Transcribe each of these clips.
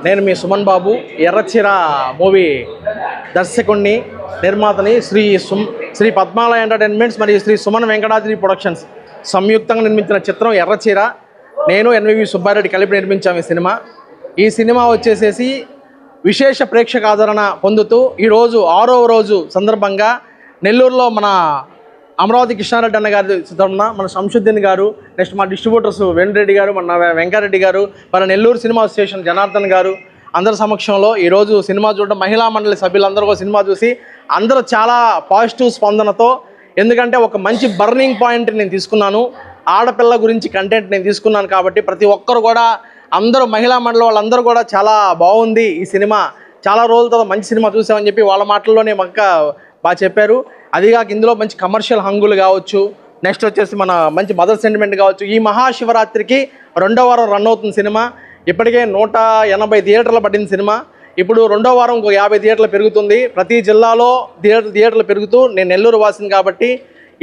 నేను మీ సుమన్ బాబు ఎర్రచీర movie దర్శకుడిని, నిర్మాతని Shri Padmalaya entertainments మరియు Shri Suman Venkatadri productions సంయుక్తంగా నిర్మించిన చిత్రం ఎర్రచీర. నేను ఎన్వివి సుబ్బారెడ్డి కలిపి నిర్మించాము ఈ సినిమా వచ్చేసేసి విశేష ప్రేక్షక ఆదరణ పొందుతూ ఈరోజు 6వ రోజు సందర్భంగా నెల్లూరులో మన అమరావతి కృష్ణారెడ్డి అన్న గారి తరఫున మన శంషుద్దీన్ గారు, నెక్స్ట్ మా డిస్ట్రిబ్యూటర్స్ వేణురెడ్డి గారు, మన వెంకారెడ్డి గారు, మన నెల్లూరు సినిమా అసోసియేషన్ జనార్దన్ గారు అందరి సమక్షంలో ఈరోజు సినిమా చూడడం, మహిళా మండలి సభ్యులందరూ కూడా సినిమా చూసి అందరూ చాలా పాజిటివ్ స్పందనతో, ఎందుకంటే ఒక మంచి బర్నింగ్ పాయింట్ నేను తీసుకున్నాను, ఆడపిల్ల గురించి కంటెంట్ నేను తీసుకున్నాను కాబట్టి ప్రతి ఒక్కరు కూడా అందరూ మహిళా మండలి వాళ్ళందరూ కూడా చాలా బాగుంది ఈ సినిమా, చాలా రోజుల తర్వాత మంచి సినిమా చూసామని చెప్పి వాళ్ళ మాటల్లోనే మాకు బాగా చెప్పారు. అదిగాక ఇందులో మంచి కమర్షియల్ హంగులు కావచ్చు, నెక్స్ట్ వచ్చేసి మన మంచి మదర్ సెంటిమెంట్ కావచ్చు. ఈ మహాశివరాత్రికి 2వ వారం రన్ అవుతుంది సినిమా. ఇప్పటికే 180 థియేటర్లు పట్టింది సినిమా. ఇప్పుడు 2వ వారం ఇంకో 50 థియేటర్లు పెరుగుతుంది. ప్రతి జిల్లాలో థియేటర్లు పెరుగుతూ, నేను నెల్లూరు వాసిని కాబట్టి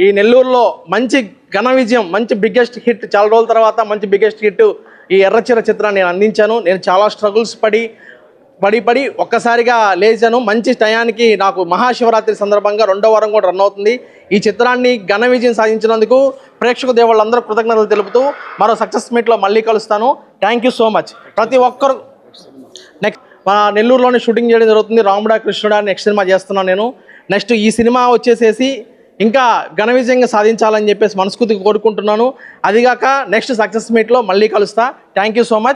ఈ నెల్లూరులో మంచి ఘన విజయం, మంచి బిగ్గెస్ట్ హిట్, చాలా రోజుల తర్వాత మంచి బిగ్గెస్ట్ హిట్ ఈ ఎర్రచీర చిత్రాన్ని నేను అందించాను. నేను చాలా స్ట్రగుల్స్ పడి ఒక్కసారిగా లేచాను. మంచి టయానికి నాకు మహాశివరాత్రి సందర్భంగా 2వ వారం కూడా రన్ అవుతుంది. ఈ చిత్రాన్ని ఘన విజయం సాధించినందుకు ప్రేక్షక దేవుళ్ళందరూ కృతజ్ఞతలు తెలుపుతూ మరో సక్సెస్ మీట్లో మళ్ళీ కలుస్తాను. Thank you so much. ప్రతి ఒక్కరు నెక్స్ట్ మా నెల్లూరులోనే షూటింగ్ చేయడం జరుగుతుంది. రాముడా కృష్ణుడా నెక్స్ట్ సినిమా చేస్తున్నాను నేను. నెక్స్ట్ ఈ సినిమా వచ్చేసేసి ఇంకా ఘన విజయంగా సాధించాలని చెప్పేసి మనస్ఫూర్తిగా కోరుకుంటున్నాను. అదిగాక నెక్స్ట్ సక్సెస్ మీట్లో మళ్ళీ కలుస్తా. Thank you so much.